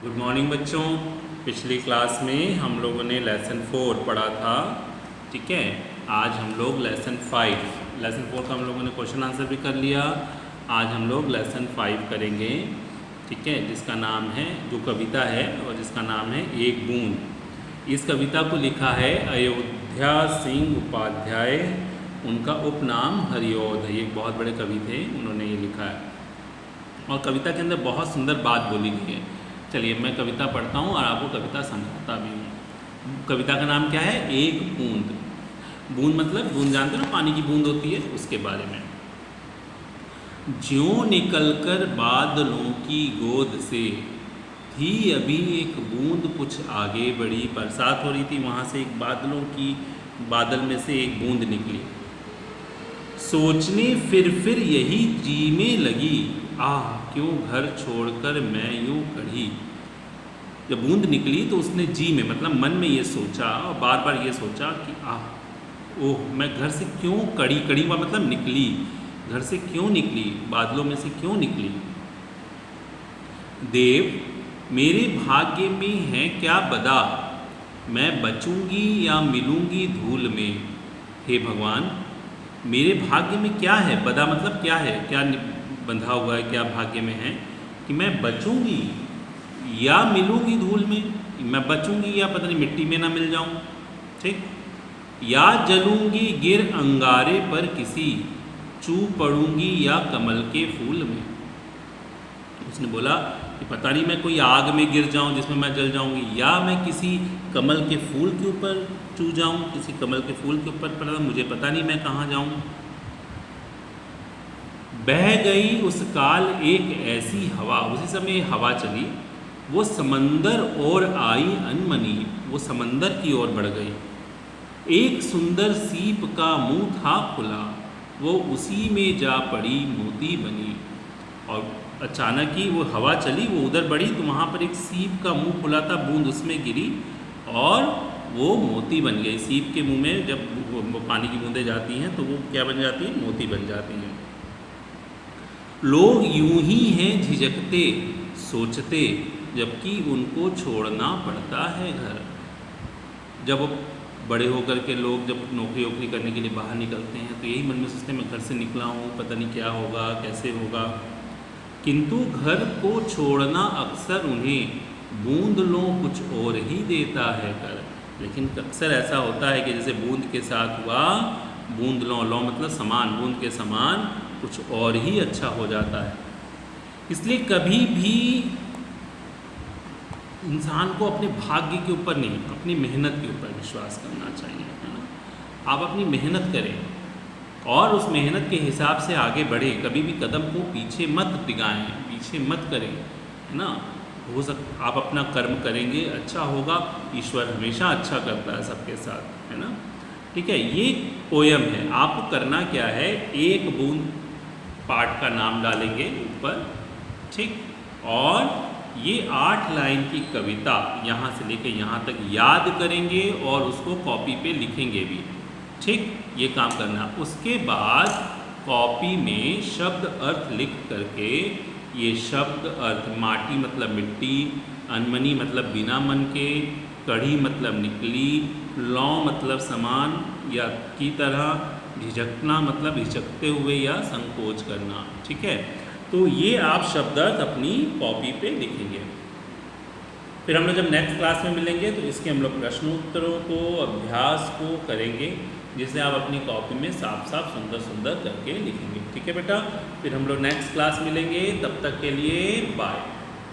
Good morning बच्चों। पिछली class में हम लोगों ने लेसन 4 पढ़ा था, ठीक है। आज हम लोग लेसन 4 का हम लोगों ने क्वेश्चन आंसर भी कर लिया। आज हम लोग लेसन 5 करेंगे, ठीक है, जिसका नाम है, जो कविता है और जिसका नाम है एक बूंद। इस कविता को लिखा है अयोध्या सिंह उपाध्याय, उनका उपनाम हरिओध है। ये एक बहुत बड़े कवि थे, उन्होंने ये लिखा है और कविता के अंदर बहुत सुंदर बात बोली गई है। चलिए मैं कविता पढ़ता हूँ और आपको कविता समझाता भी हूँ। कविता का नाम क्या है? एक बूंद। बूंद मतलब, बूंद जानते हो ना, पानी की बूंद होती है, उसके बारे में। ज्यों निकलकर बादलों की गोद से थी अभी एक बूंद कुछ आगे बढ़ी। बरसात हो रही थी, वहाँ से एक बादल में से एक बूंद निकली। सोचने फिर यही जी में लगी, आह क्यों घर छोड़कर मैं यूं कढ़ी। जब बूंद निकली तो उसने जी में मतलब मन में ये सोचा और बार बार ये सोचा कि आह ओह मैं घर से क्यों कड़ी हुआ मतलब निकली, घर से क्यों निकली, बादलों में से क्यों निकली। देव मेरे भाग्य में है क्या बदा, मैं बचूंगी या मिलूंगी धूल में। हे भगवान मेरे भाग्य में क्या है, बदा मतलब क्या है, क्या बंधा हुआ है, क्या भाग्य में है कि मैं बचूंगी या मिलूंगी धूल में। मैं बचूंगी या पता नहीं मिट्टी में ना मिल जाऊं, ठीक, या जलूंगी गिर अंगारे पर किसी, चू पड़ूंगी या कमल के फूल में। उसने बोला कि पता नहीं मैं कोई आग में गिर जाऊं जिसमें मैं जल जाऊंगी, या मैं किसी कमल के फूल के ऊपर चू जाऊं, किसी कमल के फूल के ऊपर पड़ा, मुझे पता नहीं मैं कहाँ जाऊं। बह गई उस काल एक ऐसी हवा, उसी समय हवा चली, वो समंदर और आई अनमनी, वो समंदर की ओर बढ़ गई। एक सुंदर सीप का मुंह था खुला, वो उसी में जा पड़ी मोती बनी। और अचानक ही वो हवा चली, वो उधर बढ़ी तो वहाँ पर एक सीप का मुंह खुला था, बूंद उसमें गिरी और वो मोती बन गई। सीप के मुंह में जब वो पानी की बूंदें जाती हैं तो वो क्या बन जाती है? मोती बन जाती हैं। लोग यूं ही हैं झिझकते सोचते, जबकि उनको छोड़ना पड़ता है घर। जब बड़े होकर के लोग जब नौकरी वोकरी करने के लिए बाहर निकलते हैं तो यही मन में सोचते हैं मैं घर से निकला हूँ, पता नहीं क्या होगा, कैसे होगा। किंतु घर को छोड़ना अक्सर उन्हें बूंद लो कुछ और ही देता है कर। लेकिन अक्सर ऐसा होता है कि जैसे बूंद के साथ हुआ, बूंद लो मतलब समान, बूंद के समान कुछ और ही अच्छा हो जाता है। इसलिए कभी भी इंसान को अपने भाग्य के ऊपर नहीं, अपनी मेहनत के ऊपर विश्वास करना चाहिए, है ना। आप अपनी मेहनत करें और उस मेहनत के हिसाब से आगे बढ़ें, कभी भी कदम को पीछे मत डिगाएं, पीछे मत करें, है ना। आप अपना कर्म करेंगे, अच्छा होगा, ईश्वर हमेशा अच्छा करता है सबके साथ, है ना, ठीक है। ये पोयम है, आपको करना क्या है, एक बूंद पाठ का नाम डालेंगे ऊपर, ठीक, और ये 8 लाइन की कविता यहाँ से लेकर यहाँ तक याद करेंगे और उसको कॉपी पे लिखेंगे भी, ठीक, ये काम करना। उसके बाद कॉपी में शब्द अर्थ लिख करके, ये शब्द अर्थ, माटी मतलब मिट्टी, अनमनी मतलब बिना मन के, कढ़ी मतलब निकली, लौ मतलब समान या की तरह, झिझकना मतलब हिचकते हुए या संकोच करना, ठीक है। तो ये आप शब्द अर्थ अपनी कॉपी पे लिखेंगे। फिर हम लोग जब नेक्स्ट क्लास में मिलेंगे तो इसके हम लोग प्रश्नोत्तरों को, अभ्यास को करेंगे, जिसे आप अपनी कॉपी में साफ साफ सुंदर सुंदर करके लिखेंगे, ठीक है बेटा। फिर हम लोग नेक्स्ट क्लास मिलेंगे, तब तक के लिए बाय।